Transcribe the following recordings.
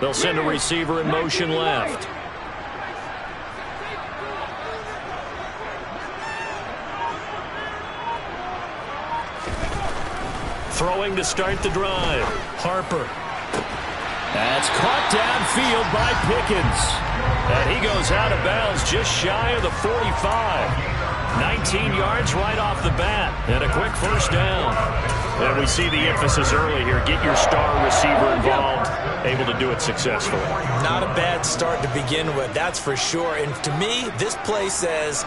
They'll send a receiver in motion left. Throwing to start the drive. Harper. That's caught downfield by Pickens. And he goes out of bounds just shy of the 45. 19 yards right off the bat. And a quick first down. And we see the emphasis early here. Get your star receiver involved. Able to do it successfully. Not a bad start to begin with, that's for sure. And to me, this play says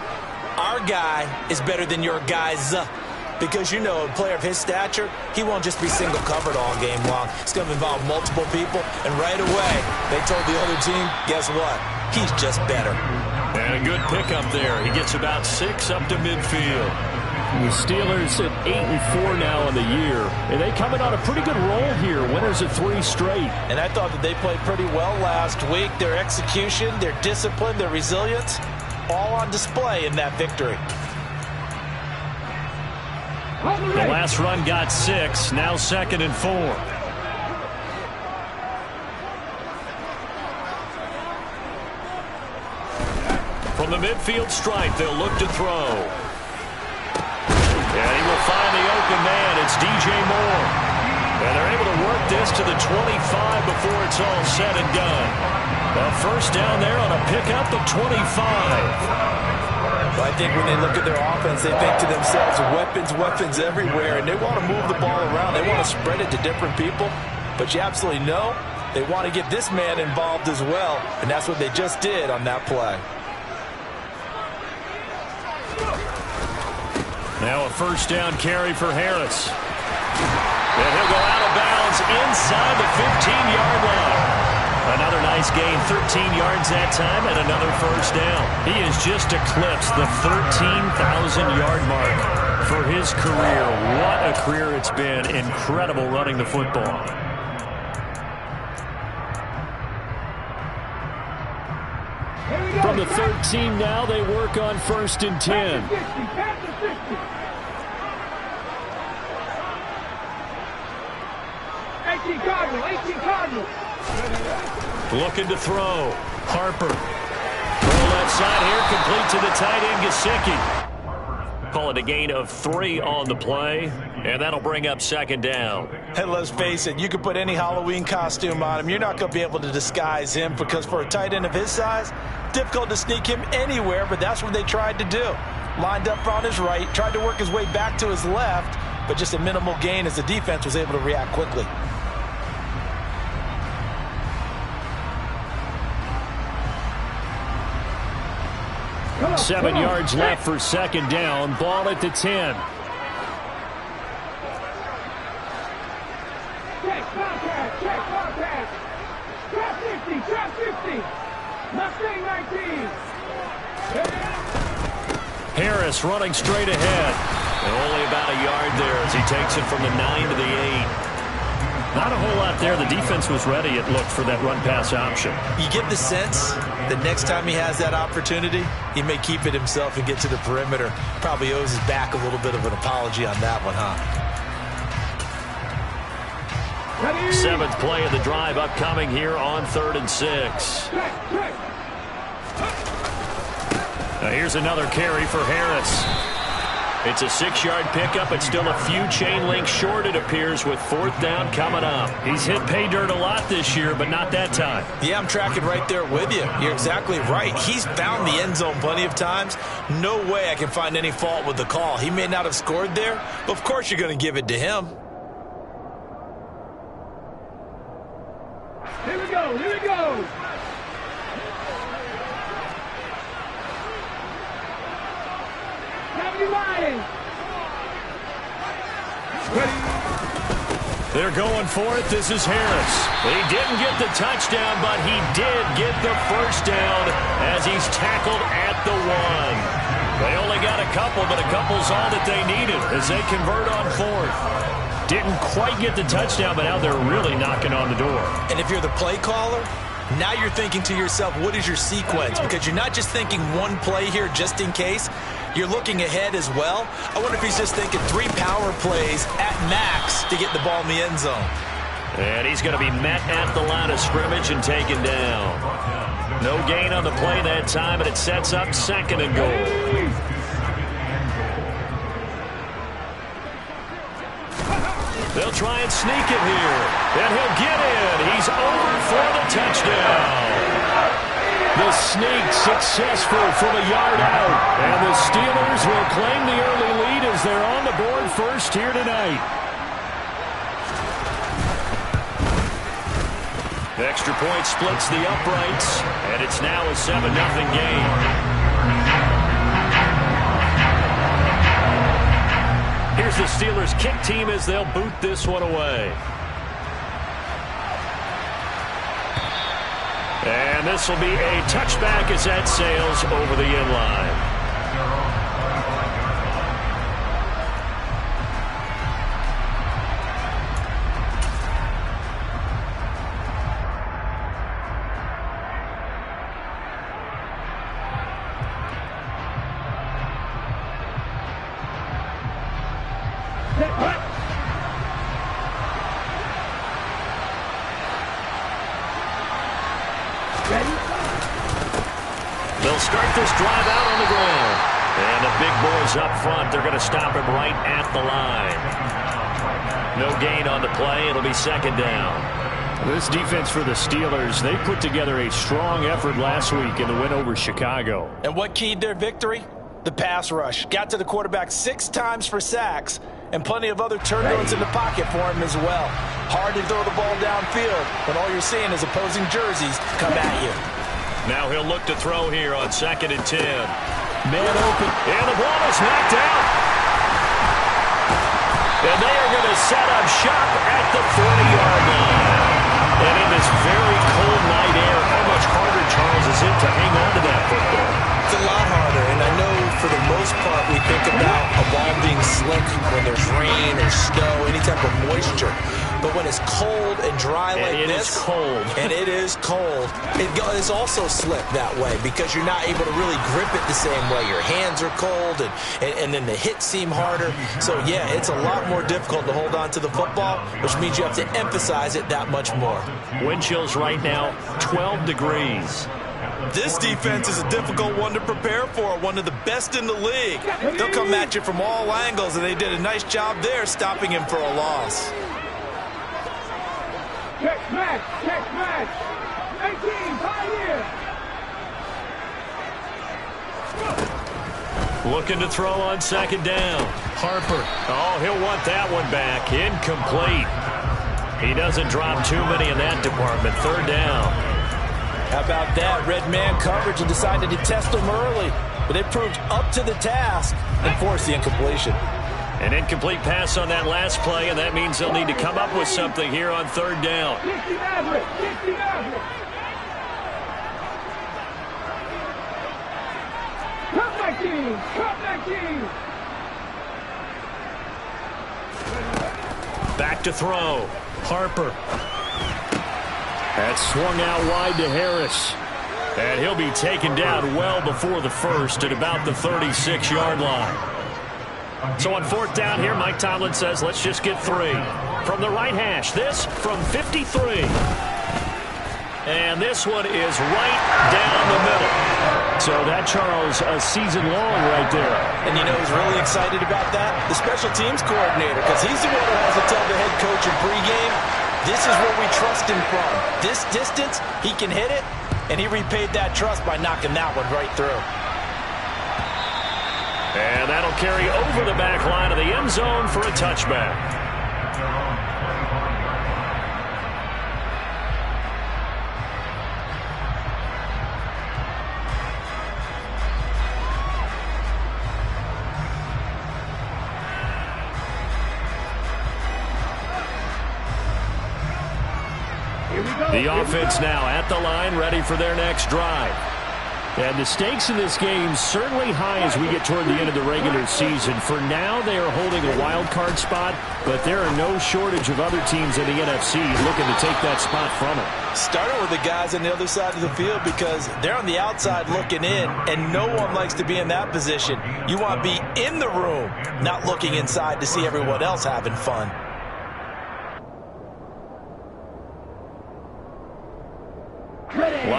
our guy is better than your guys. Because, you know, a player of his stature, he won't just be single covered all game long. It's going to involve multiple people. And right away, they told the other team, guess what? He's just better. And a good pickup there. He gets about 6 up to midfield. The Steelers at 8-4 now in the year. And they coming on a pretty good roll here. Winners of 3 straight. And I thought that they played pretty well last week. Their execution, their discipline, their resilience, all on display in that victory. The last run got 6. Now 2nd and 4. From the midfield stripe, they'll look to throw. And he will find the open man. It's DJ Moore. And they're able to work this to the 25 before it's all said and done. A first down there on a pickup of 25. I think when they look at their offense, they think to themselves, weapons everywhere, and they want to move the ball around. They want to spread it to different people, but you absolutely know they want to get this man involved as well, and that's what they just did on that play. Now a first down carry for Harris. And he'll go out of bounds inside the 15-yard line. Another nice gain, 13 yards that time, and another first down. He has just eclipsed the 13,000-yard mark for his career. What a career it's been. Incredible running the football. From the 13 now, they work on 1st and 10. Cardinal. Looking to throw. Harper. Throw left side here, complete to the tight end, Gesicki. Call it a gain of 3 on the play, and that'll bring up 2nd down. And let's face it, you can put any Halloween costume on him. You're not going to be able to disguise him because for a tight end of his size, difficult to sneak him anywhere, but that's what they tried to do. Lined up on his right, tried to work his way back to his left, but just a minimal gain as the defense was able to react quickly. Seven yards left for 2nd down. Ball at the 10. Check, contact. Trap 50. Mustang 19. Harris running straight ahead. And only about a yard there as he takes it from the 9 to the 8. Not a whole lot there. The defense was ready, it looked, for that run-pass option. You get the sense that next time he has that opportunity, he may keep it himself and get to the perimeter. Probably owes his back a little bit of an apology on that one, huh? 7th play of the drive upcoming here on 3rd and 6. Now here's another carry for Harris. It's a 6-yard pickup. It's still a few chain links short, it appears, with 4th down coming up. He's hit pay dirt a lot this year, but not that time. Yeah, I'm tracking right there with you. You're exactly right. He's found the end zone plenty of times. No way I can find any fault with the call. He may not have scored there, but of course you're going to give it to him. Here we go. They're going for it. This is Harris. He didn't get the touchdown, but he did get the first down as he's tackled at the 1. They only got a couple, but a couple's all that they needed as they convert on 4th. Didn't quite get the touchdown, but now they're really knocking on the door. And if you're the play caller, now you're thinking to yourself, what is your sequence? Because you're not just thinking one play here just in case. You're looking ahead as well. I wonder if he's just thinking 3 power plays at max to get the ball in the end zone. And he's going to be met at the line of scrimmage and taken down. No gain on the play that time, and it sets up 2nd and goal. They'll try and sneak it here, and he'll get in. He's over for the touchdown. The sneak successful from a yard out, and the Steelers will claim the early lead as they're on the board first here tonight. The extra point splits the uprights, and it's now a 7-0 game. Here's the Steelers kick team as they'll boot this one away. And this will be a touchback as that sails over the end line. They'll start this drive out on the ground. And the big boys up front, they're going to stop him right at the line. No gain on the play. It'll be 2nd down. This defense for the Steelers, they put together a strong effort last week in the win over Chicago. And what keyed their victory? The pass rush. Got to the quarterback 6 times for sacks, and plenty of other turbulence in the pocket for him as well. Hard to throw the ball downfield when all you're seeing is opposing jerseys come at you. Now he'll look to throw here on 2nd and 10. Man open, and the ball is knocked out. And they are going to set up shop at the 40-yard line. And in this very cold night air, how much harder, Charles, is it to hang on to that football? It's a lot harder, and I know for the most part we think about a ball being slick when there's rain or snow, any type of moisture. But when it's cold and dry like this, this, is cold. and it is cold, it is also slick that way because you're not able to really grip it the same way. Your hands are cold, and then the hits seem harder. So, yeah, it's a lot more difficult to hold on to the football, which means you have to emphasize it that much more. Wind chills right now, 12 degrees. This defense is a difficult one to prepare for, one of the best in the league. They'll come at you from all angles, and they did a nice job there stopping him for a loss. Check match, 18, Pioneer. Looking to throw on 2nd down. Harper. Oh, he'll want that one back. Incomplete. He doesn't drop too many in that department. 3rd down. How about that? Red man coverage and decided to test them early. But they proved up to the task and forced the incompletion. An incomplete pass on that last play, and that means they'll need to come up with something here on 3rd down. 60 Maverick, 60 Maverick. Cut 19, cut 19. Back to throw. Harper. That's swung out wide to Harris. And he'll be taken down well before the first at about the 36-yard line. So on 4th down here, Mike Tomlin says, let's just get 3. From the right hash, this from 53. And this one is right down the middle. So that, Charles, a season long right there. And you know who's really excited about that? The special teams coordinator, because he's the one who has to tell the head coach in pregame, this is where we trust him from. This distance, he can hit it, and he repaid that trust by knocking that one right through. And that'll carry over the back line of the end zone for a touchback. The offense now at the line, ready for their next drive. And the stakes in this game certainly high as we get toward the end of the regular season. For now, they are holding a wild card spot, but there are no shortage of other teams in the NFC looking to take that spot from them. Starting with the guys on the other side of the field because they're on the outside looking in, and no one likes to be in that position. You want to be in the room, not looking inside to see everyone else having fun.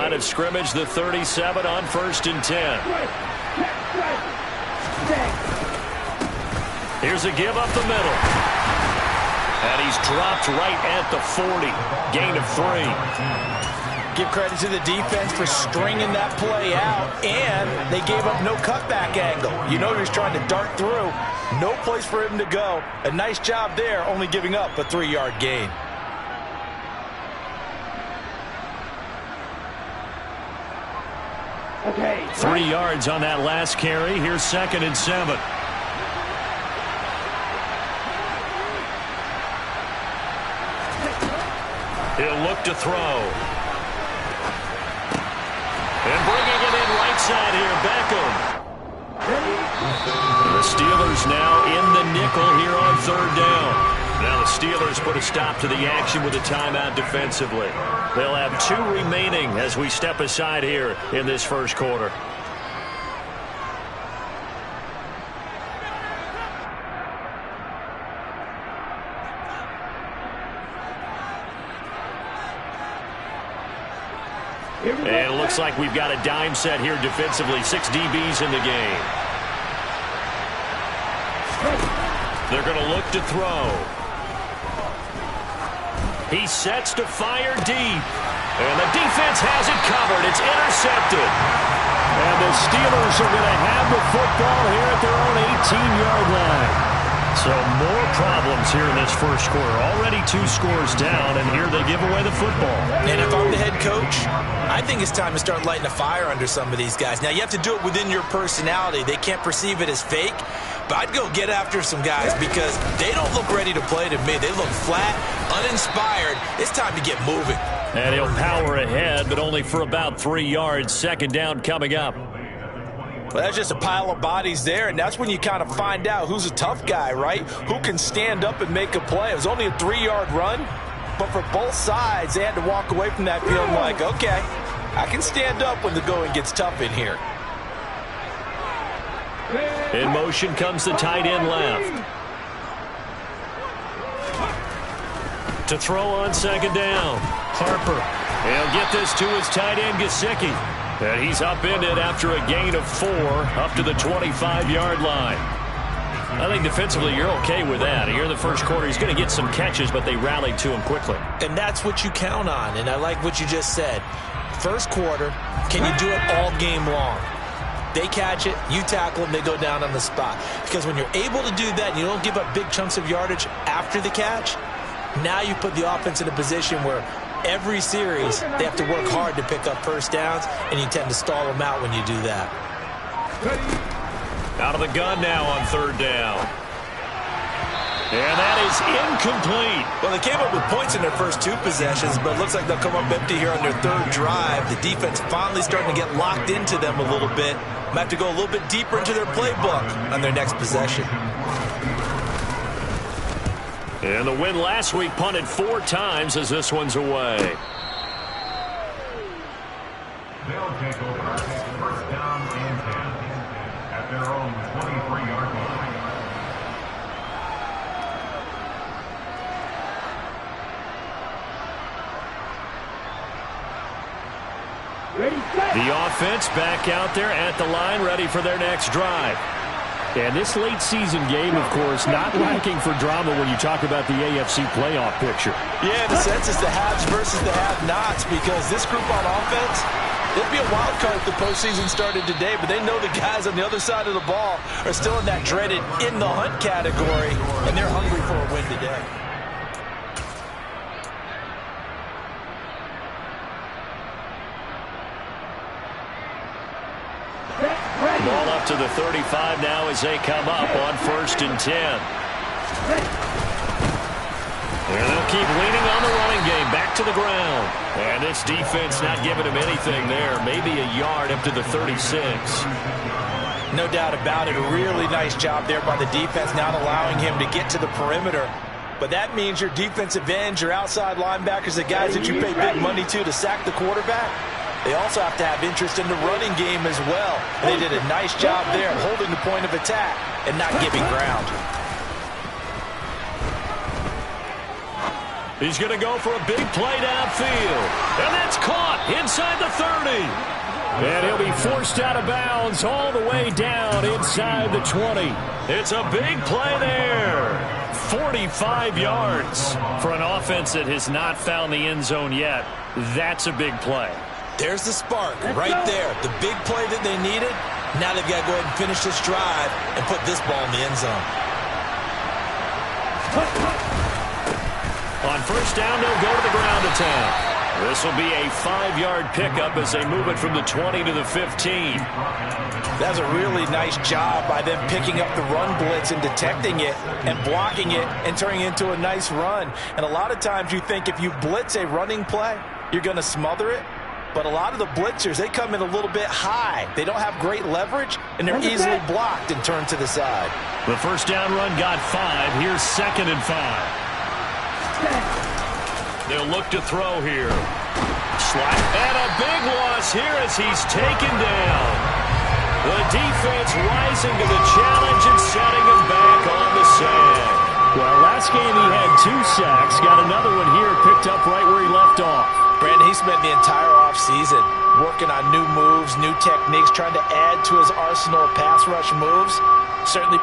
line of scrimmage, the 37 on 1st and 10. Here's a give up the middle. And he's dropped right at the 40. Gain of 3. Give credit to the defense for stringing that play out, and they gave up no cutback angle. You know he was trying to dart through. No place for him to go. A nice job there, only giving up a 3-yard gain. Okay. 3 yards on that last carry. Here's 2nd and 7. He'll look to throw. And bringing it in right side here, Beckham. The Steelers now in the nickel here on 3rd down. Now the Steelers put a stop to the action with a timeout defensively. They'll have 2 remaining as we step aside here in this first quarter. And it looks like we've got a dime set here defensively. 6 DBs in the game. They're going to look to throw. He sets to fire deep. And the defense has it covered. It's intercepted. And the Steelers are going to have the football here at their own 18-yard line. So more problems here in this first quarter. Already 2 scores down, and here they give away the football. And if I'm the head coach, I think it's time to start lighting a fire under some of these guys. Now, you have to do it within your personality. They can't perceive it as fake. But I'd go get after some guys because they don't look ready to play to me. They look flat, uninspired. It's time to get moving. And he'll power ahead, but only for about 3 yards. 2nd down coming up. Well, that's just a pile of bodies there, and that's when you kind of find out who's a tough guy, right? Who can stand up and make a play. It was only a 3-yard run, but for both sides, they had to walk away from that feeling like, okay, I can stand up when the going gets tough in here. In motion comes the tight end left. To throw on 2nd down. Harper. He'll get this to his tight end, Gesicki. And he's upended after a gain of 4 up to the 25-yard line. I think defensively you're okay with that. Here in the first quarter, he's going to get some catches, but they rallied to him quickly. And that's what you count on, and I like what you just said. First quarter, can you do it all game long? They catch it, you tackle them, they go down on the spot. Because when you're able to do that and you don't give up big chunks of yardage after the catch, now you put the offense in a position where every series they have to work hard to pick up first downs, and you tend to stall them out when you do that. Out of the gun now on 3rd down. And that is incomplete. Well, they came up with points in their first 2 possessions, but it looks like they'll come up empty here on their 3rd drive. The defense finally starting to get locked into them a little bit. Might have to go a little bit deeper into their playbook on their next possession. And the win last week punted 4 times as this one's away. They'll take over 1st down and 10 at their own 23-yard line. The offense back out there at the line, ready for their next drive. And this late season game, of course, not lacking for drama when you talk about the AFC playoff picture. Yeah, in a sense, it's the haves versus the have-nots, because this group on offense, it'd be a wild card if the postseason started today, but they know the guys on the other side of the ball are still in that dreaded in-the-hunt category, and they're hungry for a win today. Ball up to the 35 now as they come up on 1st and 10. And they'll keep leaning on the running game, back to the ground. And this defense not giving him anything there, maybe a yard up to the 36. No doubt about it, a really nice job there by the defense, not allowing him to get to the perimeter. But that means your defensive ends, your outside linebackers, the guys that you pay big money to sack the quarterback, they also have to have interest in the running game as well. And they did a nice job there holding the point of attack and not giving ground. He's going to go for a big play downfield. And that's caught inside the 30. And he'll be forced out of bounds all the way down inside the 20. It's a big play there. 45 yards for an offense that has not found the end zone yet. That's a big play. There's the spark right there. The big play that they needed. Now they've got to go ahead and finish this drive and put this ball in the end zone. On first down, they'll go to the ground attack. This will be a 5-yard pickup as they move it from the 20 to the 15. That's a really nice job by them picking up the run blitz and detecting it and blocking it and turning it into a nice run. And a lot of times you think if you blitz a running play, you're going to smother it. But a lot of the blitzers, they come in a little bit high. They don't have great leverage, and they're easily blocked and turned to the side. The first down run got 5. Here's 2nd and 5. They'll look to throw here. And a big loss here as he's taken down. The defense rising to the challenge and setting him back on the sack. Well, last game he had 2 sacks. Got another one here picked up right where he left off. Brandon, he spent the entire offseason working on new moves, new techniques, trying to add to his arsenal of pass rush moves. Certainly.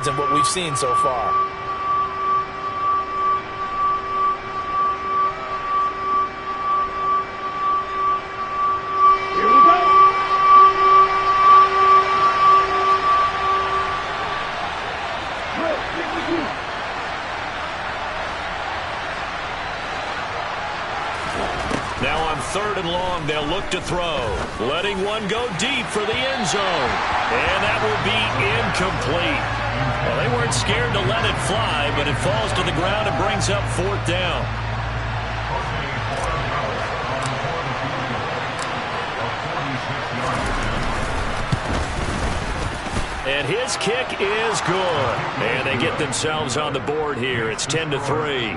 than what we've seen so far. Here we go. Good, 52. Now on 3rd and long, they'll look to throw. Letting one go deep for the end zone. And that will be incomplete. Well, they weren't scared to let it fly, but it falls to the ground and brings up 4th down. And his kick is good. And they get themselves on the board here. It's 10-3.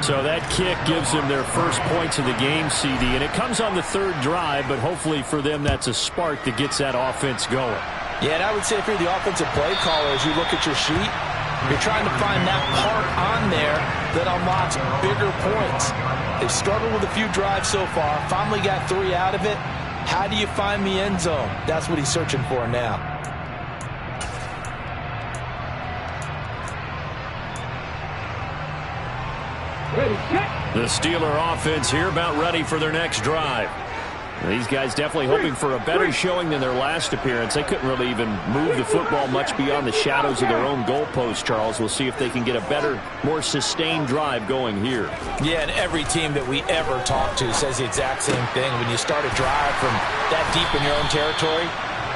So that kick gives them their first points of the game, CD. And it comes on the 3rd drive, but hopefully for them that's a spark that gets that offense going. Yeah, and I would say if you're the offensive play caller, as you look at your sheet, you're trying to find that part on there that unlocks bigger points. They've struggled with a few drives so far, finally got 3 out of it. How do you find the end zone? That's what he's searching for now. Ready, set. The Steeler offense here about ready for their next drive. These guys definitely hoping for a better showing than their last appearance. They couldn't really even move the football much beyond the shadows of their own goalpost, Charles. We'll see if they can get a better, more sustained drive going here. Yeah, and every team that we ever talk to says the exact same thing. When you start a drive from that deep in your own territory,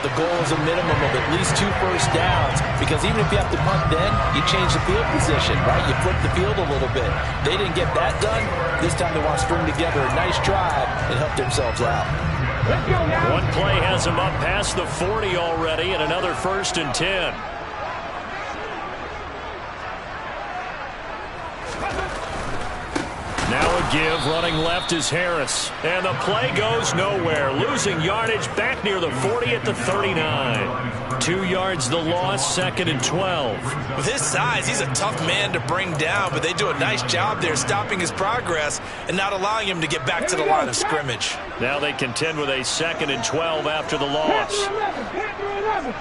the goal is a minimum of at least 2 first downs, because even if you have to punt then, you change the field position, right? You flip the field a little bit. They didn't get that done. This time they want to string together a nice drive and help themselves out. Let's go now. One play has them up past the 40 already, and another 1st and 10. Now a give, running left is Harris. And the play goes nowhere. Losing yardage back near the 40 at the 39. 2 yards the loss, 2nd and 12. With his size, he's a tough man to bring down, but they do a nice job there stopping his progress and not allowing him to get back to the line of scrimmage. Now they contend with a 2nd and 12 after the loss. Panther 11.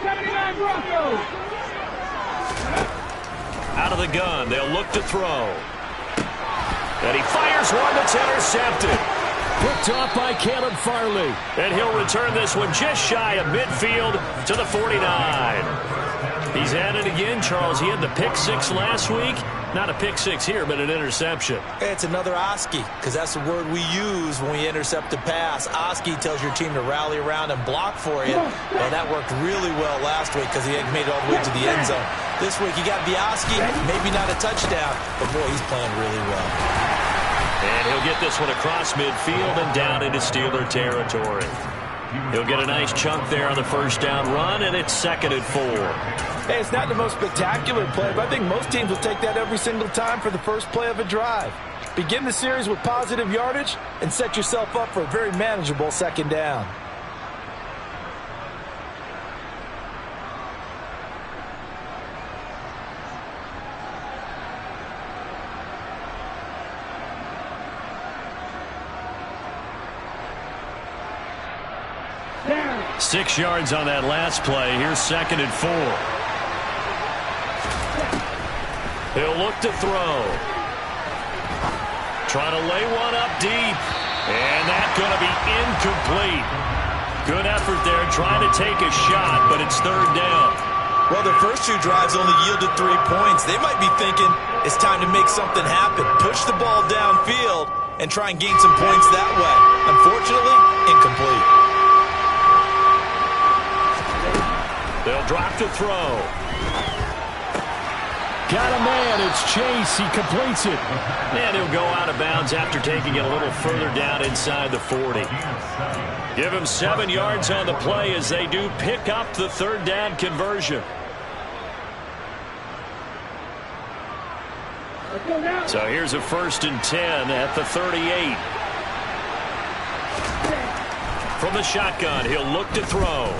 79 Broncos. Out of the gun, they'll look to throw. And he fires one that's intercepted. Picked off by Caleb Farley. And he'll return this one just shy of midfield to the 49. He's at it again, Charles. He had the pick 6 last week. Not a pick 6 here, but an interception. It's another Oski, because that's the word we use when we intercept a pass. Oski tells your team to rally around and block for you. Well, that worked really well last week because he had made it all the way to the end zone. This week, you got Oski, maybe not a touchdown, but boy, he's playing really well. And he'll get this one across midfield and down into Steeler territory. He'll get a nice chunk there on the 1st down run, and it's 2nd and 4. Hey, it's not the most spectacular play, but I think most teams will take that every single time for the first play of a drive. Begin the series with positive yardage and set yourself up for a very manageable 2nd down. Down. 6 yards on that last play. Here's 2nd and 4. He'll look to throw. Trying to lay one up deep. And that's going to be incomplete. Good effort there trying to take a shot, but it's 3rd down. Well, their first 2 drives only yielded 3 points. They might be thinking it's time to make something happen. Push the ball downfield and try and gain some points that way. Unfortunately, incomplete. They'll drop to throw. Got a man. It's Chase. He completes it. And he'll go out of bounds after taking it a little further down inside the 40. Give him 7 yards on the play as they do pick up the 3rd down conversion. Let's go now. So here's a 1st and 10 at the 38. From the shotgun, he'll look to throw.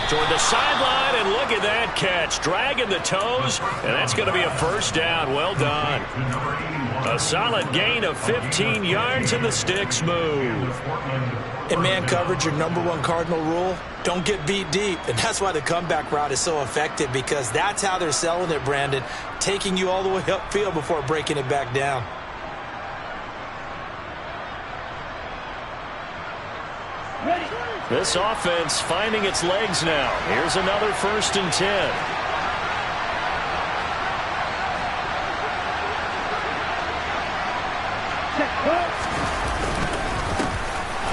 Toward the sideline, and look at that. that catch, dragging the toes, and that's going to be a first down. Well done. A solid gain of 15 yards, and the sticks move. In man coverage, your #1 cardinal rule, don't get beat deep. And that's why the comeback route is so effective, because that's how they're selling it, Brandon, taking you all the way upfield before breaking it back down. This offense finding its legs now. Here's another 1st and 10.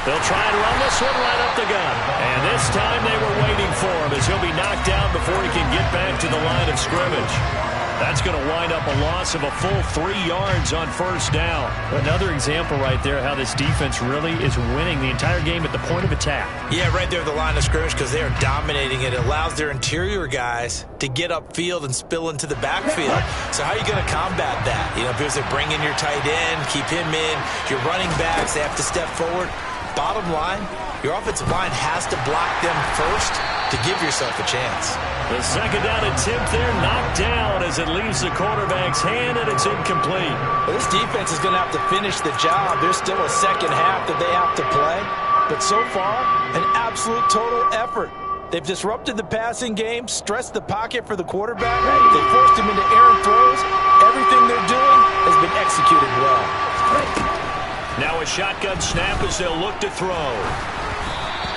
They'll try and run this one right up the gut. And this time they were waiting for him, as he'll be knocked down before he can get back to the line of scrimmage. That's going to wind up a loss of a full 3 yards on 1st down. Another example right there how this defense really is winning the entire game at the point of attack. Yeah, right there at the line of scrimmage, because they are dominating it. It allows their interior guys to get upfield and spill into the backfield. So how are you going to combat that? You know, because they bring in your tight end, keep him in. Your running backs, they have to step forward. Bottom line, your offensive line has to block them first to give yourself a chance. The 2nd down attempt there knocked down as it leaves the quarterback's hand, and it's incomplete. Well, this defense is going to have to finish the job. There's still a second half that they have to play. But so far, an absolute total effort. They've disrupted the passing game, stressed the pocket for the quarterback. They forced him into errant throws. Everything they're doing has been executed well. Now a shotgun snap as they'll look to throw.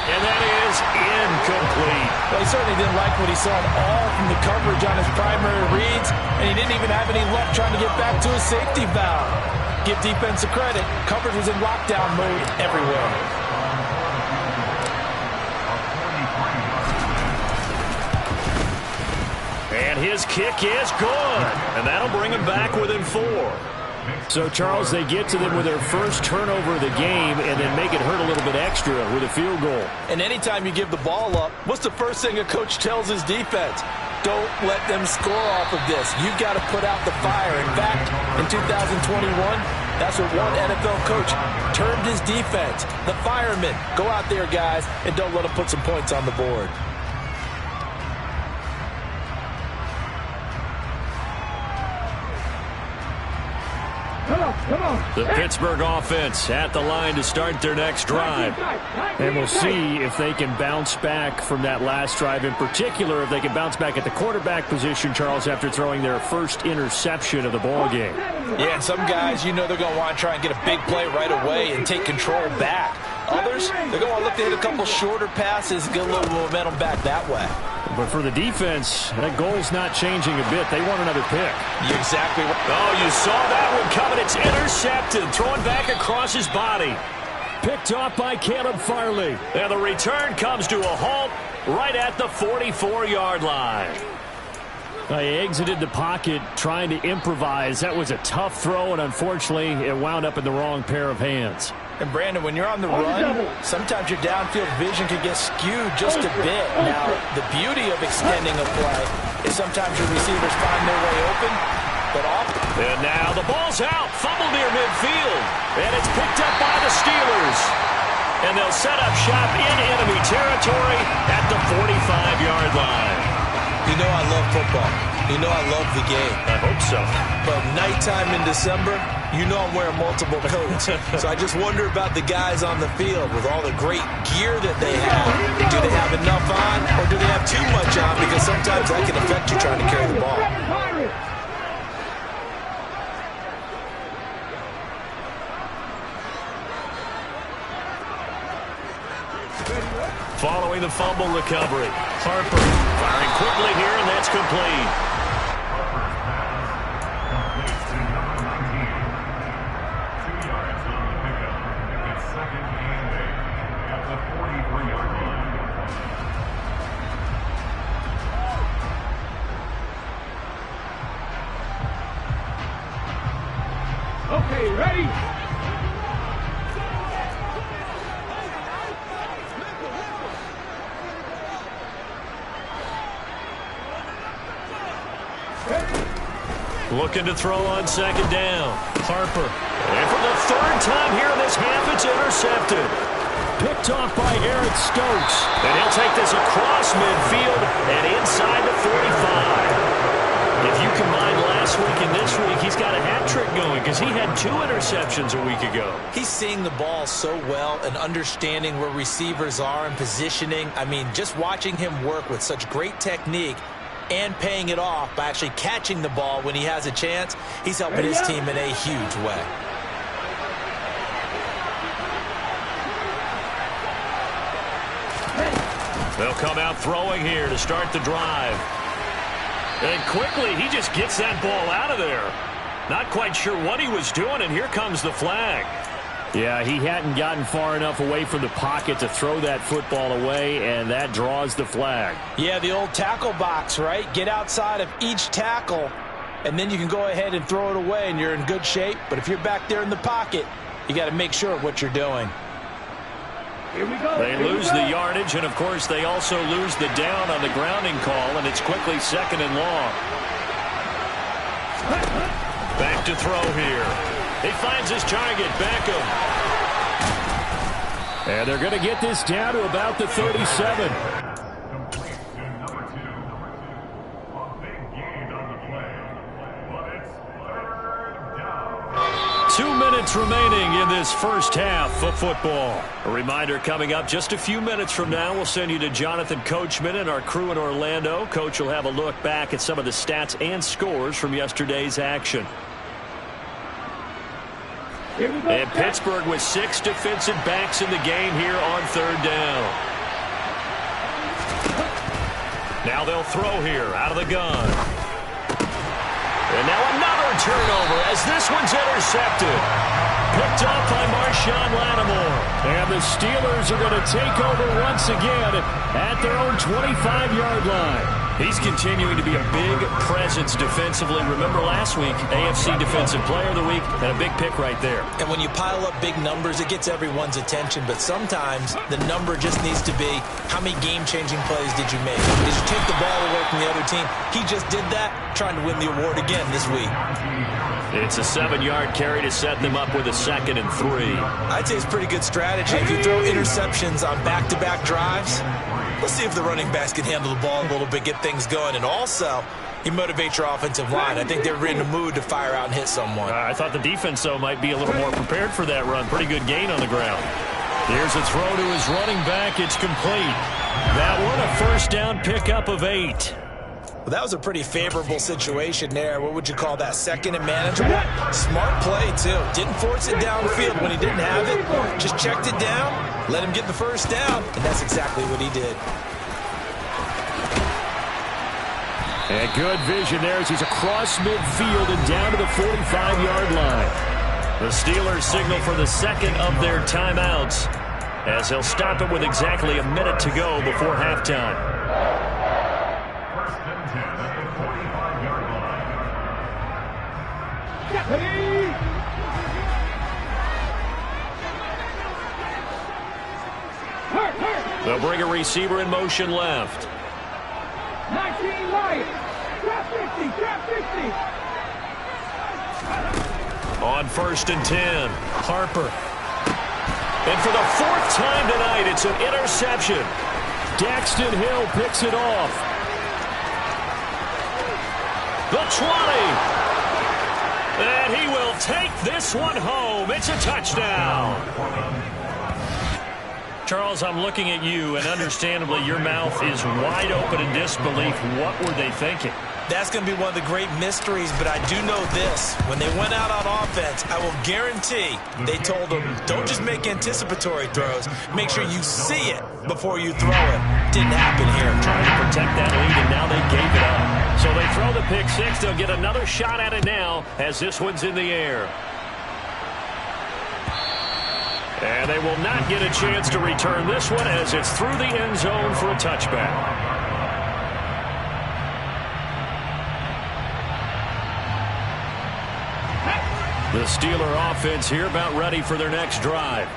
And that is incomplete. Well, he certainly didn't like what he saw at all from the coverage on his primary reads, and he didn't even have any luck trying to get back to his safety valve. Give defense a credit. Coverage was in lockdown mode everywhere. And his kick is good. And that'll bring him back within 4. So, Charles, they get to them with their first turnover of the game and then make it hurt a little bit extra with a field goal. And anytime you give the ball up, what's the first thing a coach tells his defense? Don't let them score off of this. You've got to put out the fire. In fact, in 2021, that's what one NFL coach termed his defense. The firemen. Go out there, guys, and don't let them put some points on the board. The Pittsburgh offense at the line to start their next drive. And we'll see if they can bounce back from that last drive. In particular, if they can bounce back at the quarterback position, Charles, after throwing their first interception of the ball game. Yeah, and some guys, you know they're going to want to try and get a big play right away and take control back. Others, they're going to want to look to hit a couple shorter passes, get a little momentum back that way. But for the defense, that goal's not changing a bit. They want another pick. You're exactly right. Oh, you saw that one coming. It's intercepted, thrown back across his body. Picked off by Caleb Farley. And the return comes to a halt right at the 44-yard line. He exited the pocket trying to improvise. That was a tough throw, and unfortunately, it wound up in the wrong pair of hands. And, Brandon, when you're on the run, sometimes your downfield vision can get skewed just a bit. Now, the beauty of extending a play is sometimes your receivers find their way open, but often. And now the ball's out, fumbled near midfield, and it's picked up by the Steelers. And they'll set up shop in enemy territory at the 45-yard line. You know I love football. You know I love the game. I hope so. But nighttime in December, you know I'm wearing multiple coats. So I just wonder about the guys on the field with all the great gear that they have. Do they have enough on, or do they have too much on? Because sometimes that can affect you trying to carry the ball. Following the fumble recovery, Harper firing quickly here, and that's complete. Okay, ready? Looking to throw on 2nd down. Harper. And for the 3rd time here in this half, it's intercepted. Picked off by Eric Stokes. And he'll take this across midfield and inside the 45. He had 2 interceptions a week ago. He's seeing the ball so well and understanding where receivers are and positioning. I mean, just watching him work with such great technique and paying it off by actually catching the ball when he has a chance, he's helping his team in a huge way. They'll come out throwing here to start the drive. And quickly, he just gets that ball out of there. Not quite sure what he was doing, and here comes the flag. Yeah, he hadn't gotten far enough away from the pocket to throw that football away, and that draws the flag. Yeah, the old tackle box, right? Get outside of each tackle, and then you can go ahead and throw it away, and you're in good shape. But if you're back there in the pocket, you got to make sure of what you're doing. Here we go. They lose the yardage, and, of course, they also lose the down on the grounding call, and it's quickly 2nd and long. Back to throw here. He finds his target, Beckham. And they're going to get this down to about the 37. Complete to number 2. A big gain on the play, but it's 3rd down. 2 minutes remaining in this first half of football. A reminder coming up just a few minutes from now. We'll send you to Jonathan Coachman and our crew in Orlando. Coach will have a look back at some of the stats and scores from yesterday's action. And Pittsburgh with 6 defensive backs in the game here on 3rd down. Now they'll throw here out of the gun. And now another turnover as this one's intercepted. Picked off by Marshawn Lattimore. And the Steelers are going to take over once again at their own 25-yard line. He's continuing to be a big presence defensively. Remember last week, AFC Defensive Player of the Week, and a big pick right there. And when you pile up big numbers, it gets everyone's attention. But sometimes the number just needs to be, how many game-changing plays did you make? Did you take the ball away from the other team? He just did that, trying to win the award again this week. It's a 7-yard carry to set them up with a 2nd and 3. I'd say it's pretty good strategy. If you throw interceptions on back-to-back drives, let's see if the running backs can handle the ball a little bit, get things going. And also, you motivate your offensive line. I think they're in the mood to fire out and hit someone. I thought the defense, though, might be a little more prepared for that run. Pretty good gain on the ground. Here's a throw to his running back. It's complete. That one, a 1st down pickup of 8. Well, that was a pretty favorable situation there. What would you call that? 2nd and manageable? Smart play, too. Didn't force it downfield when he didn't have it. Just checked it down, let him get the 1st down, and that's exactly what he did. And good vision there as he's across midfield and down to the 45-yard line. The Steelers signal for the 2nd of their timeouts as they'll stop it with exactly a minute to go before halftime. 1st and 10 at the 45-yard line. They'll bring a receiver in motion left. 19 Lions. Trap 50. Trap 50. On 1st and 10, Harper. And for the 4th time tonight, it's an interception. Daxton Hill picks it off. The 20. And he will take this one home. It's a touchdown. Charles, I'm looking at you, and understandably your mouth is wide open in disbelief. What were they thinking? That's going to be one of the great mysteries, but I do know this. When they went out on offense, I will guarantee they told them, don't just make anticipatory throws. Make sure you see it before you throw it. Didn't happen here. Trying to protect that lead, and now they gave it up. So they throw the pick 6. They'll get another shot at it now as this one's in the air. And they will not get a chance to return this one as it's through the end zone for a touchback. The Steeler offense here about ready for their next drive.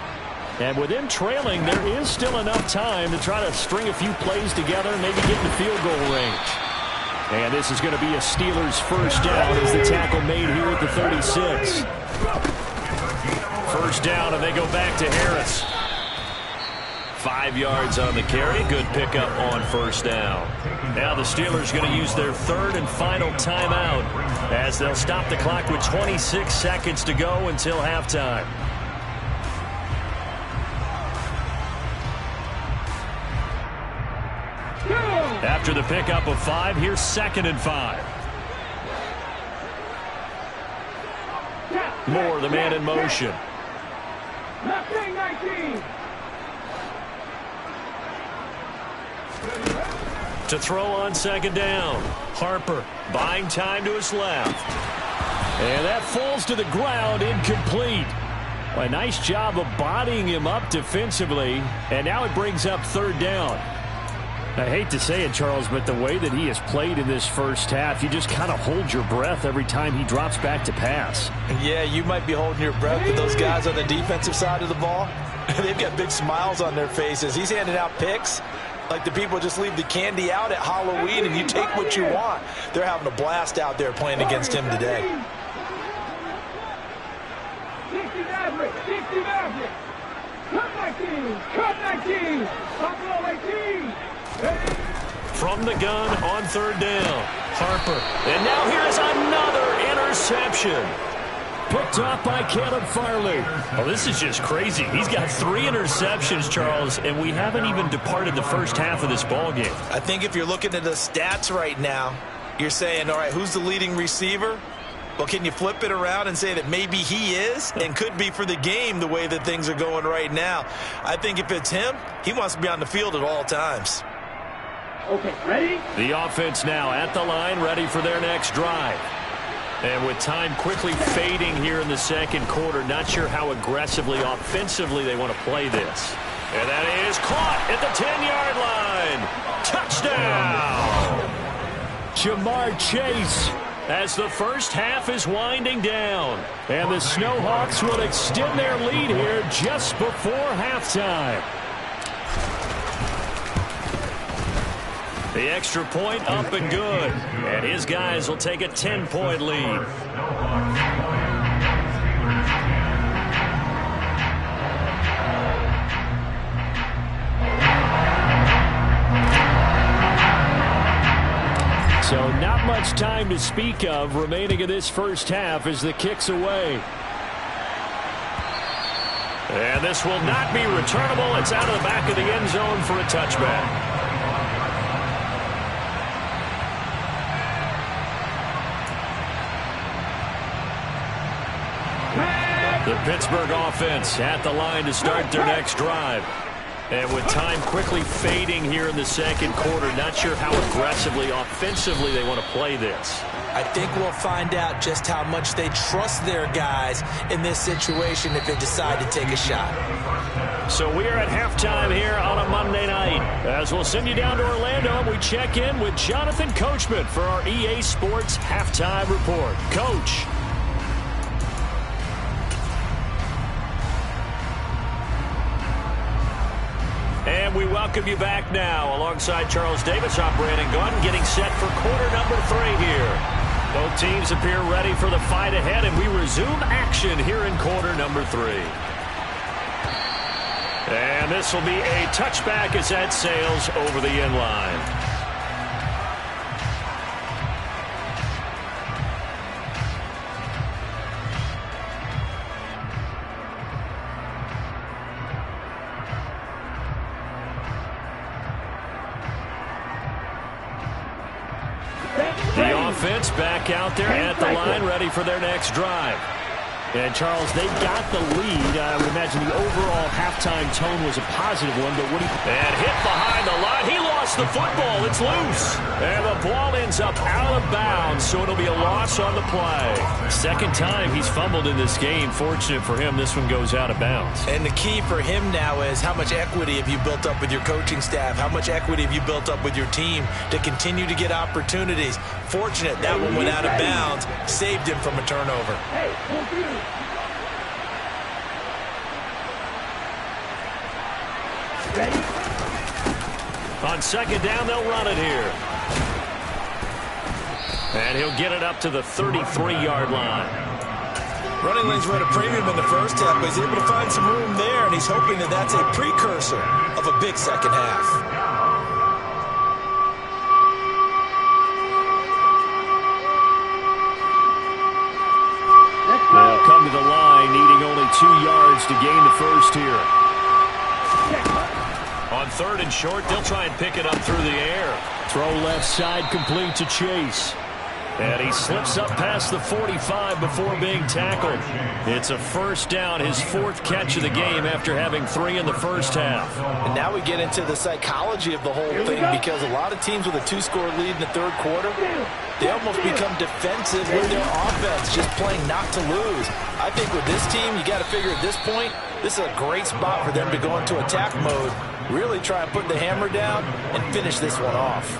And with them trailing, there is still enough time to try to string a few plays together and maybe get in the field goal range. And this is going to be a Steelers 1st down as the tackle made here at the 36. 1st down, and they go back to Harris. 5 yards on the carry. Good pickup on first down. Now the Steelers going to use their third and final timeout as they'll stop the clock with 26 seconds to go until halftime. After the pickup of 5, here's 2nd and 5. Moore, the man in motion. Left wing 19. To throw on 2nd down. Harper buying time to his left. And that falls to the ground, incomplete. A nice job of bodying him up defensively. And now it brings up 3rd down. I hate to say it, Charles, but the way that he has played in this first half, you just kind of hold your breath every time he drops back to pass. Yeah, you might be holding your breath, but those guys on the defensive side of the ball, they've got big smiles on their faces. He's handing out picks like the people just leave the candy out at Halloween and you take what you want. They're having a blast out there playing against him today. 60 Maverick, 60 Maverick. Cut 19, cut 19. Buffalo 18. From the gun on 3rd down. Harper. And now here's another interception. Picked off by Caleb Farley. Oh, this is just crazy. He's got 3 interceptions, Charles, and we haven't even departed the first half of this ball game. I think if you're looking at the stats right now, you're saying, all right, who's the leading receiver? Well, can you flip it around and say that maybe he is and could be for the game the way that things are going right now? I think if it's him, he wants to be on the field at all times. Okay, ready? The offense now at the line, ready for their next drive. And with time quickly fading here in the 2nd quarter, not sure how aggressively, offensively they want to play this. And that is caught at the 10-yard line. Touchdown! Jamar Chase as the first half is winding down. And the Snowhawks will extend their lead here just before halftime. The extra point up and good. And his guys will take a 10-point lead. So not much time to speak of remaining in this first half as the kick's away. And this will not be returnable. It's out of the back of the end zone for a touchback. The Pittsburgh offense at the line to start their next drive. And with time quickly fading here in the 2nd quarter, not sure how aggressively, offensively they want to play this. I think we'll find out just how much they trust their guys in this situation if they decide to take a shot. So we are at halftime here on a Monday night. As we'll send you down to Orlando, and we check in with Jonathan Coachman for our EA Sports Halftime Report. Coach. And we welcome you back now alongside Charles Davis. I'm Brandon Gunn getting set for quarter number 3 here. Both teams appear ready for the fight ahead, and we resume action here in quarter number 3. And this will be a touchback as that sails over the end line. Back out there at the line, ready for their next drive. And, Charles, they've got the lead. I would imagine the overall halftime tone was a positive one, but what do you... And hit behind the line. He lost the football. It's loose. And the ball ends up out of bounds, so it'll be a loss on the play. 2nd time he's fumbled in this game. Fortunate for him, this one goes out of bounds. And the key for him now is how much equity have you built up with your coaching staff? How much equity have you built up with your team to continue to get opportunities? Fortunate that one went out of bounds, saved him from a turnover. Ready? On 2nd down, they'll run it here. And he'll get it up to the 33-yard line. Running lanes were at a premium in the first half, but he's able to find some room there, and he's hoping that that's a precursor of a big second half. They'll come to the line, needing only 2 yards to gain the first here. On 3rd and short, they'll try and pick it up through the air. Throw left side complete to Chase. And he slips up past the 45 before being tackled. It's a first down, his 4th catch of the game after having 3 in the first half. And now we get into the psychology of the whole thing, because a lot of teams with a 2-score lead in the 3rd quarter, they almost become defensive with their offense, just playing not to lose. I think with this team, you got to figure at this point, this is a great spot for them to go into attack mode, really try and put the hammer down and finish this one off.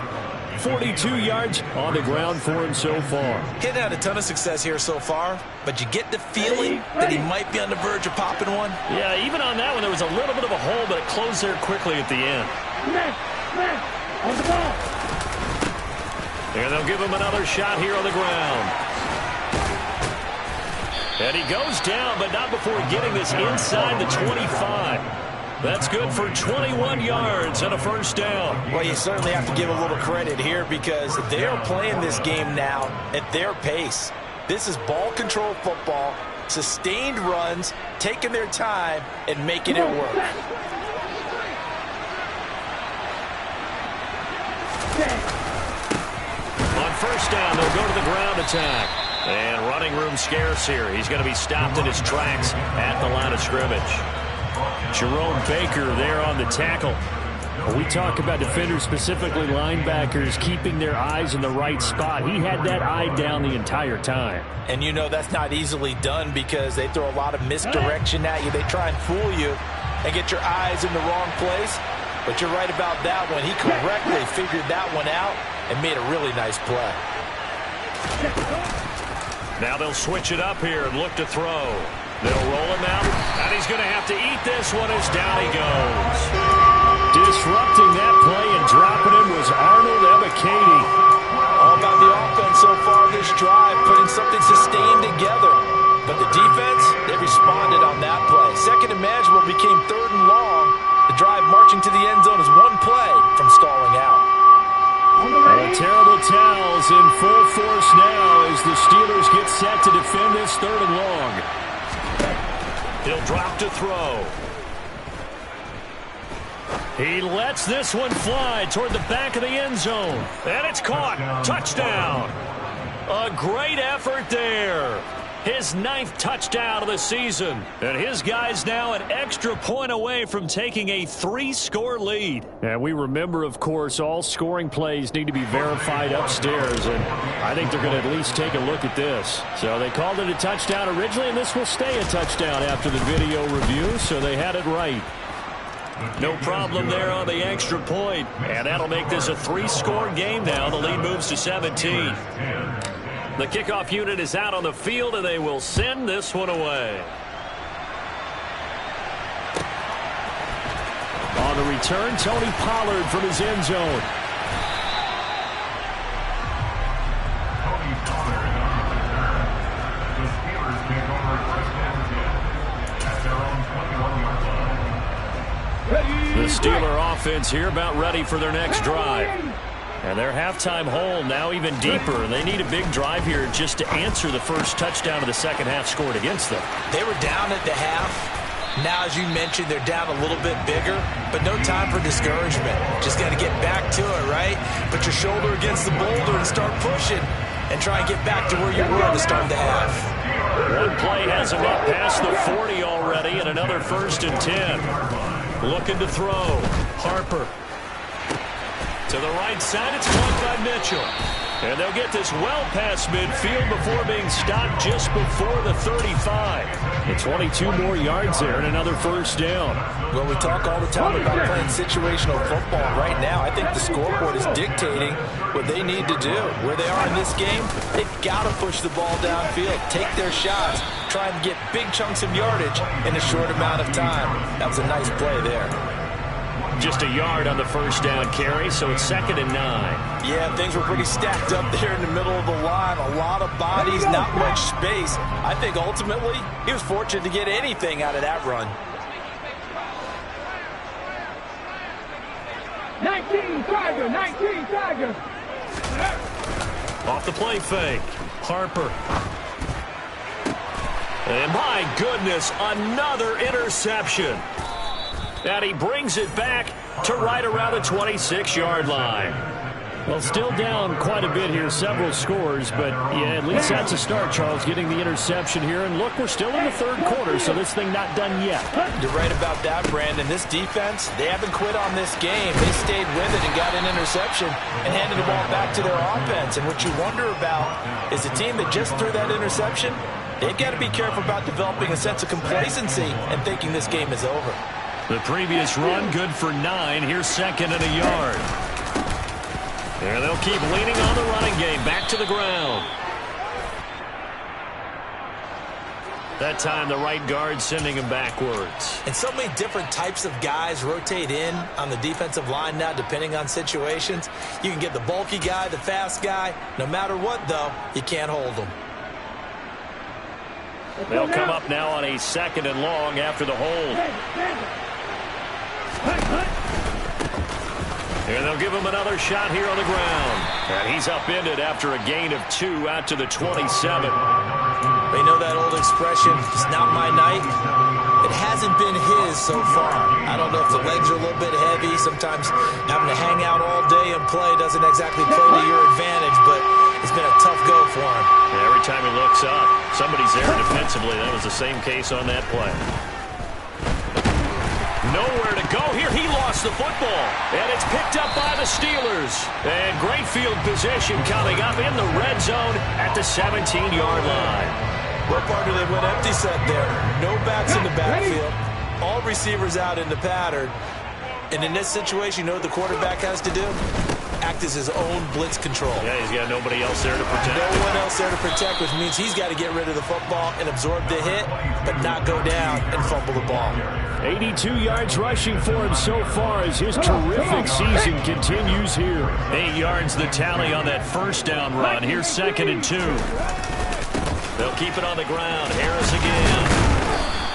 42 yards on the ground for him so far. He's had a ton of success here so far, but you get the feeling that he might be on the verge of popping one. Yeah, even on that one, there was a little bit of a hole, but it closed there quickly at the end. On the ball. And they'll give him another shot here on the ground. And he goes down, but not before getting this inside the 25. That's good for 21 yards and a first down. Well, you certainly have to give a little credit here, because they're playing this game now at their pace. This is ball control football, sustained runs, taking their time and making it work. On first down, they'll go to the ground attack. And running room scarce here. He's going to be stopped in his tracks at the line of scrimmage. Jerome Baker there on the tackle. When we talk about defenders, specifically linebackers, keeping their eyes in the right spot, he had that eye down the entire time. And you know that's not easily done, because they throw a lot of misdirection at you. They try and fool you and get your eyes in the wrong place. But you're right about that one. He correctly figured that one out and made a really nice play. Now they'll switch it up here and look to throw. They'll roll him out, and he's going to have to eat this one as down he goes. Disrupting that play and dropping him was Arnold Ebiketie. All about the offense so far this drive, putting something sustained together. But the defense, they responded on that play. Second and manageable became 3rd and long. The drive marching to the end zone is one play from stalling out. Terrible towels in full force now as the Steelers get set to defend this 3rd and long. He'll drop to throw. He lets this one fly toward the back of the end zone. And it's caught. Touchdown. A great effort there. His 9th touchdown of the season. And his guy's now an extra point away from taking a 3-score lead. And we remember, of course, all scoring plays need to be verified upstairs. And I think they're going to at least take a look at this. So they called it a touchdown originally, and this will stay a touchdown after the video review. So they had it right. No problem there on the extra point. And that'll make this a 3-score game now. The lead moves to 17. The kickoff unit is out on the field, and they will send this one away. On the return, Tony Pollard from his end zone. Tony Pollard on the return. The Steelers take over 1st and 10 at their own 21-yard line. The Steeler offense here about ready for their next drive. And their halftime hole now even deeper. They need a big drive here just to answer the first touchdown of the second half scored against them. They were down at the half. Now, as you mentioned, they're down a little bit bigger, but no time for discouragement. Just got to get back to it, right? Put your shoulder against the boulder and start pushing and try and get back to where you were to start the half. One play has him up past the 40 already, and another 1st and 10. Looking to throw. Harper. To the right side, it's caught by Mitchell. And they'll get this well past midfield before being stopped just before the 35. And 22 more yards there and another first down. Well, we talk all the time about playing situational football. Right now, I think the scoreboard is dictating what they need to do. Where they are in this game, they've got to push the ball downfield, take their shots, try and get big chunks of yardage in a short amount of time. That was a nice play there. just a yard on the first down carry, so it's 2nd and 9. Yeah, things were pretty stacked up there in the middle of the line. A lot of bodies, not much space. I think ultimately he was fortunate to get anything out of that run. 19 Tiger. Off the play fake. Harper. And my goodness, another interception. And he brings it back to right around the 26-yard line. Well, still down quite a bit here, several scores, but yeah, at least that's a start, Charles, getting the interception here. And look, we're still in the 3rd quarter, so this thing not done yet. You're right about that, Brandon. This defense, they haven't quit on this game. They stayed with it and got an interception and handed the ball back to their offense. And what you wonder about is the team that just threw that interception, they've got to be careful about developing a sense of complacency and thinking this game is over. The previous run, good for 9. Here's 2nd and a yard. There they'll keep leaning on the running game. Back to the ground. That time the right guard sending him backwards. And so many different types of guys rotate in on the defensive line now depending on situations. You can get the bulky guy, the fast guy. No matter what, though, you can't hold them. They'll come up now on a 2nd and long after the hold. And they'll give him another shot here on the ground. And he's upended after a gain of 2 out to the 27. They know that old expression, it's not my night. It hasn't been his so far. I don't know if the legs are a little bit heavy. Sometimes having to hang out all day and play doesn't exactly play to your advantage, but it's been a tough go for him. And every time he looks up, somebody's there defensively. That was the same case on that play. Nowhere to go here. He lost the football. And it's picked up by the Steelers. And great field position coming up in the red zone at the 17-yard line. Well, partner, they went empty set there. No backs in the backfield. All receivers out in the pattern. And in this situation, you know what the quarterback has to do? Act as his own blitz control. Yeah, he's got nobody else there to protect. No one else there to protect, which means he's got to get rid of the football and absorb the hit, but not go down and fumble the ball. 82 yards rushing for him so far as his terrific season continues here. 8 yards the tally on that first down run. Here's 2nd and 2. They'll keep it on the ground. Harris again.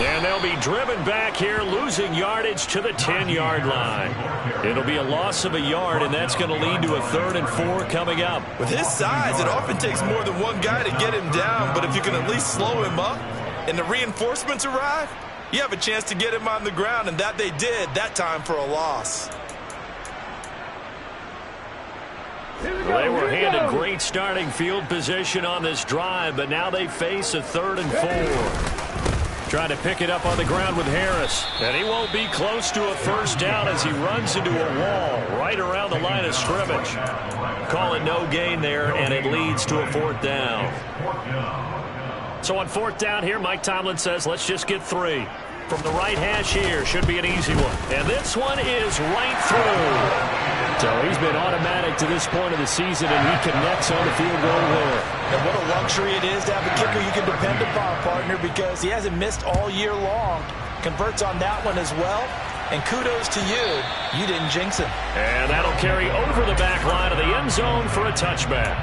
And they'll be driven back here, losing yardage to the 10-yard line. It'll be a loss of a yard, and that's going to lead to a 3rd and 4 coming up. With his size, it often takes more than one guy to get him down, but if you can at least slow him up and the reinforcements arrive, you have a chance to get him on the ground, and that they did that time for a loss. They were handed great starting field position on this drive, but now they face a 3rd and 4. Trying to pick it up on the ground with Harris. And he won't be close to a first down as he runs into a wall right around the line of scrimmage. Call it no gain there, and it leads to a 4th down. So on 4th down here, Mike Tomlin says, let's just get 3. From the right hash here, should be an easy one. And this one is right through. So he's been automatic to this point of the season, and he connects on the field goal there. And what a luxury it is to have a kicker you can depend upon, partner, because he hasn't missed all year long. Converts on that one as well. And kudos to you. You didn't jinx him. And that'll carry over the back line of the end zone for a touchback.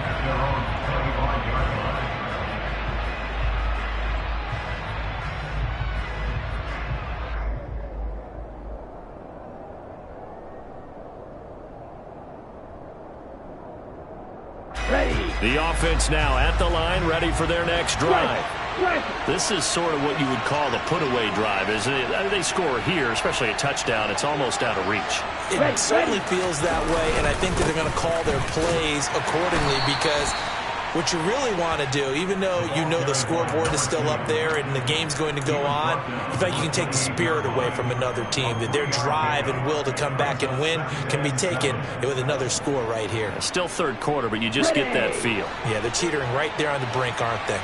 The offense now at the line, ready for their next drive. This is sort of what you would call the put-away drive, isn't it? I mean, they score here, especially a touchdown. It's almost out of reach. It certainly feels that way, and I think that they're going to call their plays accordingly because what you really want to do, even though you know the scoreboard is still up there and the game's going to go on, you feel like you can take the spirit away from another team, that their drive and will to come back and win can be taken with another score right here. It's still 3rd quarter, but you just get that feel. Yeah, they're teetering right there on the brink, aren't they?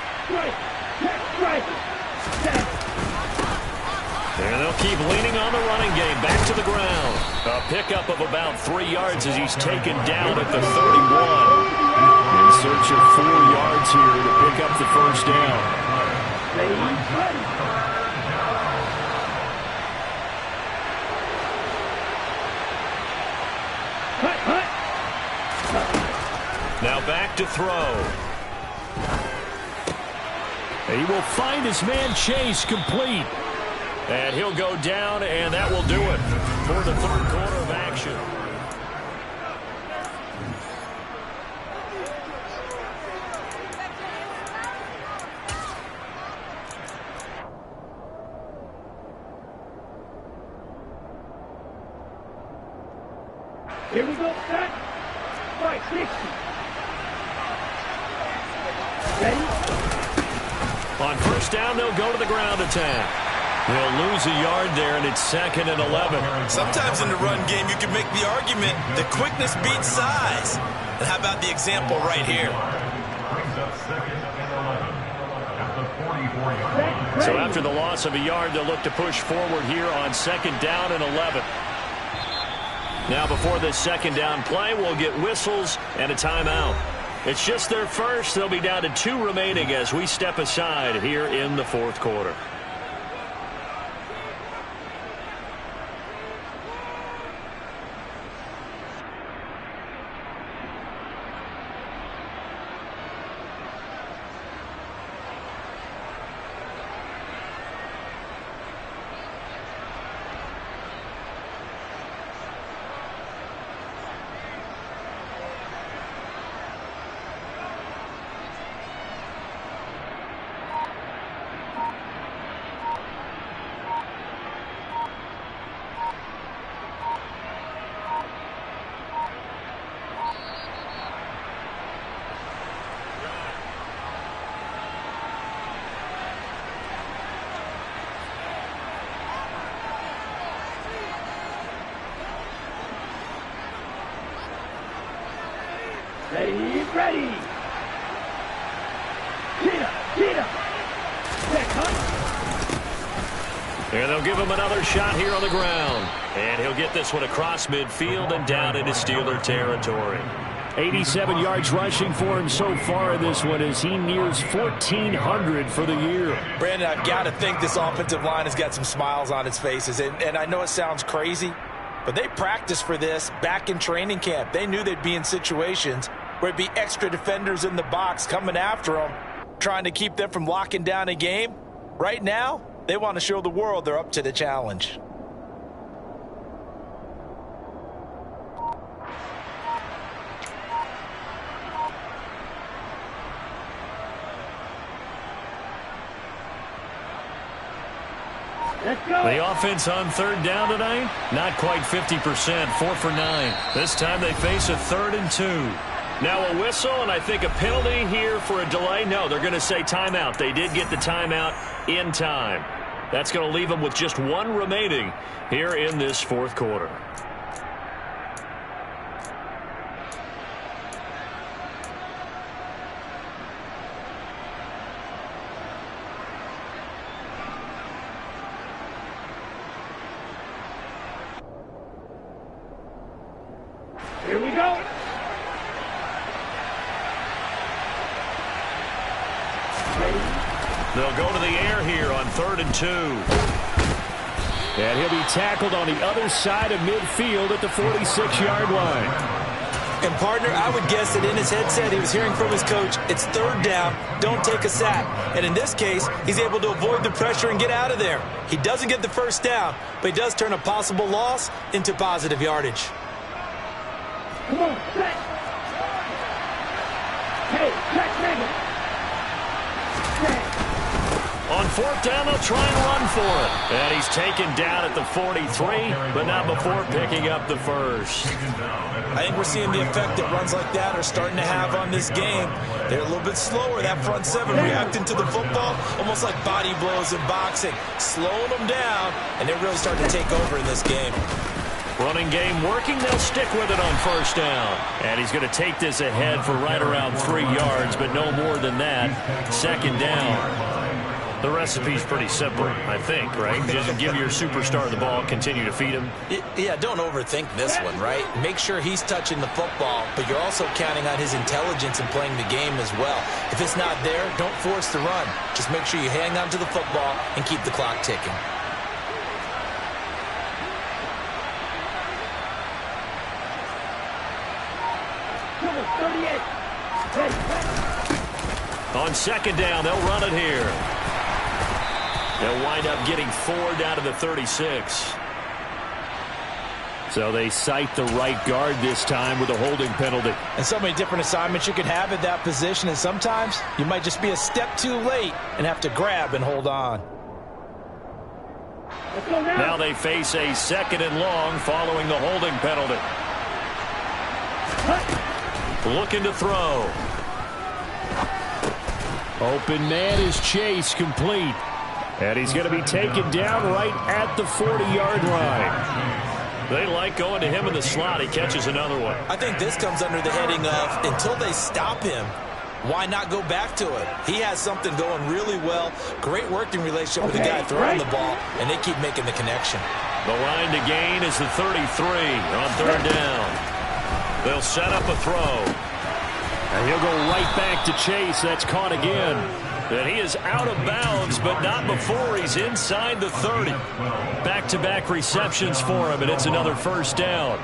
And they'll keep leaning on the running game. Back to the ground. A pickup of about 3 yards as he's taken down at the 31. In search of 4 yards here to pick up the first down. back to throw. He will find his man Chase complete. And he'll go down, and that will do it for the third quarter of action. Here we go, set. Fight, 60. Ready? On first down, they'll go to the ground attack. They'll lose a yard there, and it's 2nd and 11. Sometimes in the run game, you can make the argument that quickness beats size. And how about the example right here? Brings up 2nd and 11 at the 44-yard line. So after the loss of a yard, they'll look to push forward here on 2nd down and 11. Now before this 2nd down play, we'll get whistles and a timeout. It's just their first. They'll be down to 2 remaining as we step aside here in the fourth quarter. Ready. Cheetah. Set, hunt. And they'll give him another shot here on the ground. And he'll get this one across midfield and down into Steeler territory. 87 yards rushing for him so far in this one as he nears 1,400 for the year. Brandon, I've got to think this offensive line has got some smiles on its faces. And I know it sounds crazy, but they practiced for this back in training camp. They knew they'd be in situations where it'd be extra defenders in the box coming after them, trying to keep them from locking down a game. Right now, they want to show the world they're up to the challenge. Let's go. The offense on 3rd down tonight, not quite 50%, 4 for 9. This time they face a 3rd and 2. Now a whistle, and I think a penalty here for a delay. No, they're going to say timeout. They did get the timeout in time. That's going to leave them with just 1 remaining here in this fourth quarter. Here we go. They'll go to the air here on 3rd and 2. And he'll be tackled on the other side of midfield at the 46-yard line. And, partner, I would guess that in his headset he was hearing from his coach, it's 3rd down, don't take a sack. And in this case, he's able to avoid the pressure and get out of there. He doesn't get the first down, but he does turn a possible loss into positive yardage. Come on, set. Hey, check, nigga. Set. On 4th down, they'll try and run for it. And he's taken down at the 43, but not before picking up the first. I think we're seeing the effect that runs like that are starting to have on this game. They're a little bit slower, that front 7 reacting to the football, almost like body blows in boxing, slowing them down, and they're really starting to take over in this game. Running game working, they'll stick with it on 1st down. And he's going to take this ahead for right around 3 yards, but no more than that. 2nd down. The recipe's pretty simple, I think, right? Just give your superstar the ball, continue to feed him. Yeah, don't overthink this one, right? Make sure he's touching the football, but you're also counting on his intelligence in playing the game as well. If it's not there, don't force the run. Just make sure you hang on to the football and keep the clock ticking. Number 38. On second down, they'll run it here. They'll wind up getting 4 down to the 36. So they cite the right guard this time with a holding penalty. And so many different assignments you could have at that position, and sometimes you might just be a step too late and have to grab and hold on. Now they face a 2nd and long following the holding penalty. Looking to throw. Open man is Chase, complete. And he's going to be taken down right at the 40-yard line. They like going to him in the slot. He catches another one. I think this comes under the heading of until they stop him, why not go back to it? He has something going really well. Great working relationship with the guy throwing the ball, and they keep making the connection. The line to gain is the 33 on 3rd down. They'll set up a throw. And he'll go right back to Chase. That's caught again. And he is out of bounds, but not before he's inside the 30. Back-to-back receptions for him, and it's another 1st down.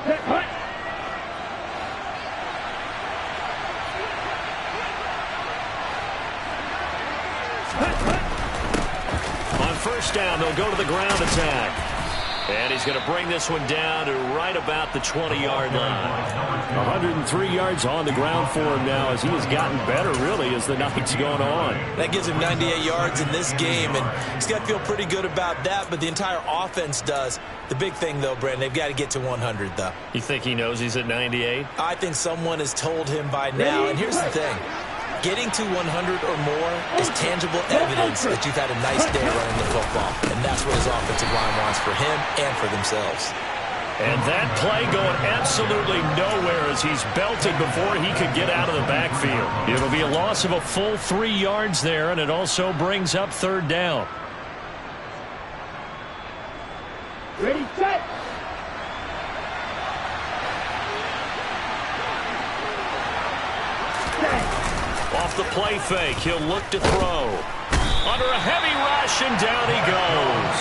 On 1st down, they'll go to the ground attack. And he's going to bring this one down to right about the 20-yard line. 103 yards on the ground for him now as he has gotten better, really, as the night's gone on. That gives him 98 yards in this game, and he's got to feel pretty good about that, but the entire offense does. The big thing, though, Brandon, they've got to get to 100, though. You think he knows he's at 98? I think someone has told him by now, and here's the thing. Getting to 100 or more is tangible evidence that you've had a nice day running the football. And that's what his offensive line wants for him and for themselves. And that play going absolutely nowhere as he's belted before he could get out of the backfield. It'll be a loss of a full 3 yards there, and it also brings up 3rd down. Ready, set. Off the play fake, he'll look to throw. Under a heavy rush, and down he goes.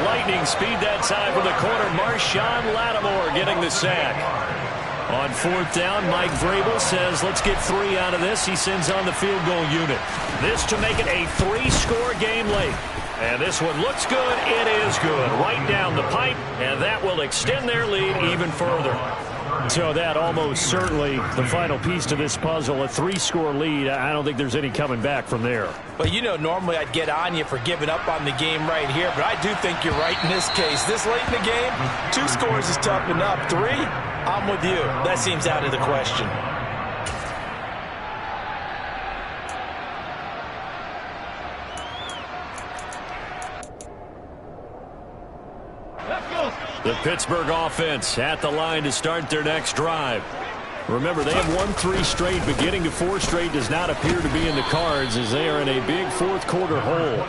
Lightning speed that time for the corner. Marshawn Lattimore getting the sack. On 4th down, Mike Vrabel says, let's get 3 out of this. He sends on the field goal unit. This to make it a 3-score game late. And this one looks good. It is good. Right down the pipe, and that will extend their lead even further. So that almost certainly the final piece to this puzzle, a 3-score lead. I don't think there's any coming back from there. But, you know, normally I'd get on you for giving up on the game right here, but I do think you're right in this case. This late in the game, 2 scores is tough enough. 3, I'm with you. That seems out of the question. The Pittsburgh offense at the line to start their next drive. Remember, they have won 3 straight, but getting to 4 straight does not appear to be in the cards as they are in a big 4th quarter hole.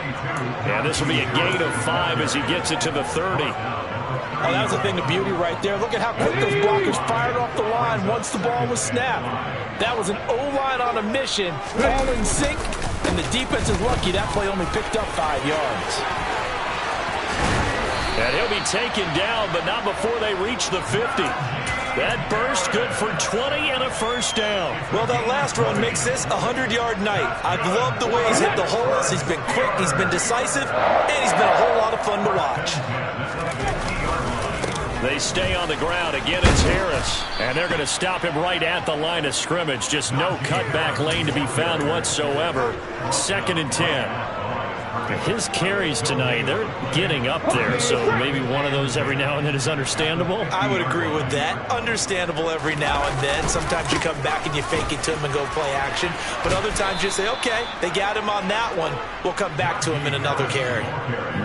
And this will be a gain of 5 as he gets it to the 30. Oh, that was a thing of beauty right there. Look at how quick those blockers fired off the line once the ball was snapped. That was an O-line on a mission, all in sync, and the defense is lucky that play only picked up 5 yards. And he'll be taken down, but not before they reach the 50. That burst good for 20 and a 1st down. Well, that last run makes this a 100-yard night. I've loved the way he's hit the holes. He's been quick, he's been decisive, and he's been a whole lot of fun to watch. They stay on the ground. Again, it's Harris. And they're going to stop him right at the line of scrimmage. Just no cutback lane to be found whatsoever. 2nd and 10. His carries tonight, they're getting up there, so maybe one of those every now and then is understandable. I would agree with that. Understandable every now and then. Sometimes you come back and you fake it to him and go play action. But other times you say, okay, they got him on that one. We'll come back to him in another carry.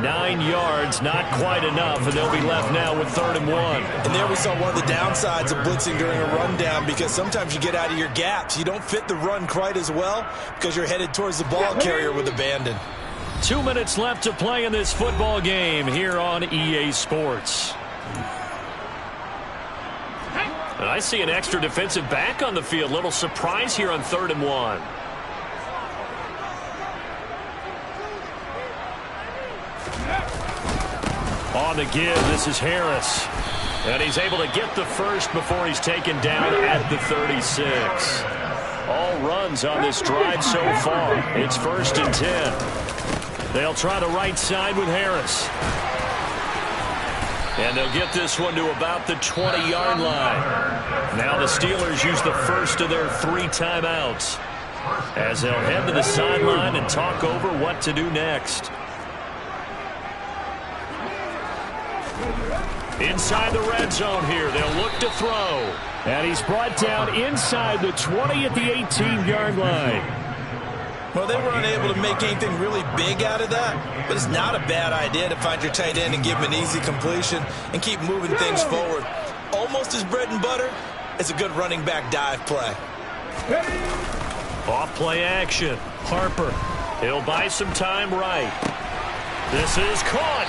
9 yards, not quite enough, and they'll be left now with 3rd and 1. And there we saw one of the downsides of blitzing during a rundown because sometimes you get out of your gaps. You don't fit the run quite as well because you're headed towards the ball carrier with abandon. 2 minutes left to play in this football game here on EA Sports. And I see an extra defensive back on the field. Little surprise here on 3rd and 1. On the give, this is Harris. And he's able to get the first before he's taken down at the 36. all runs on this drive so far. It's 1st and 10. They'll try the right side with Harris. And they'll get this one to about the 20-yard line. Now the Steelers use the first of their 3 timeouts as they'll head to the sideline and talk over what to do next. Inside the red zone here. They'll look to throw. And he's brought down inside the 20 at the 18-yard line. Well, they were unable to make anything really big out of that, but it's not a bad idea to find your tight end and give him an easy completion and keep moving things forward. Almost as bread and butter as a good running back dive play. Off play action. Harper. He'll buy some time right. This is caught.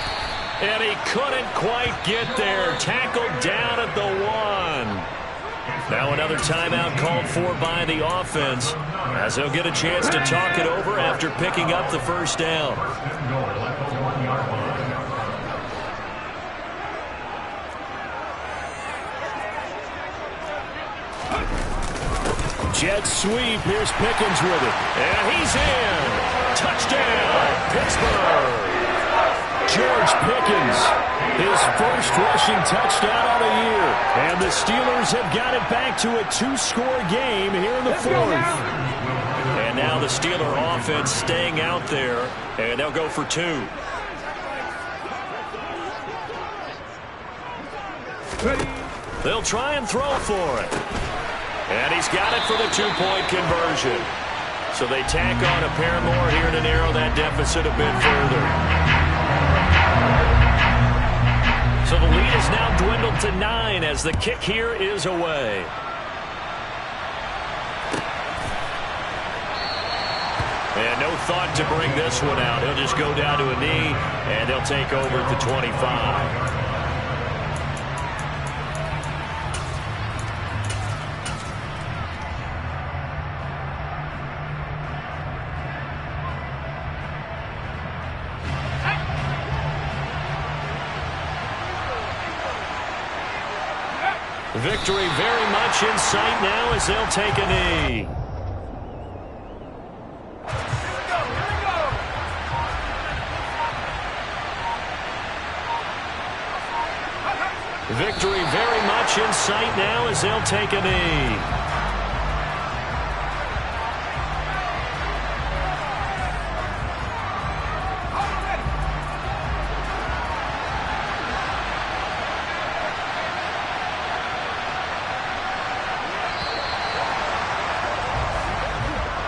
And he couldn't quite get there. Tackled down at the 1. Now another timeout called for by the offense as they'll get a chance to talk it over after picking up the first down. Jet sweep. Here's Pickens with it. And he's in. Touchdown, Pittsburgh. George Pickens, his first rushing touchdown of the year. And the Steelers have got it back to a 2-score game here in the 4th. And now the Steeler offense staying out there, and they'll go for 2. They'll try and throw for it. And he's got it for the 2-point conversion. So they tack on a pair more here to narrow that deficit a bit further. So the lead is now dwindled to 9 as the kick here is away. And no thought to bring this one out. He'll just go down to a knee, and they'll take over at the 25. Victory very much in sight now as they'll take a knee. Victory very much in sight now as they'll take a knee.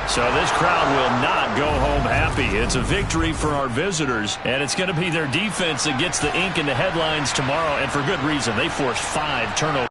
So this crowd will not go home happy. It's a victory for our visitors, and it's going to be their defense that gets the ink in the headlines tomorrow, and for good reason. They forced 5 turnovers.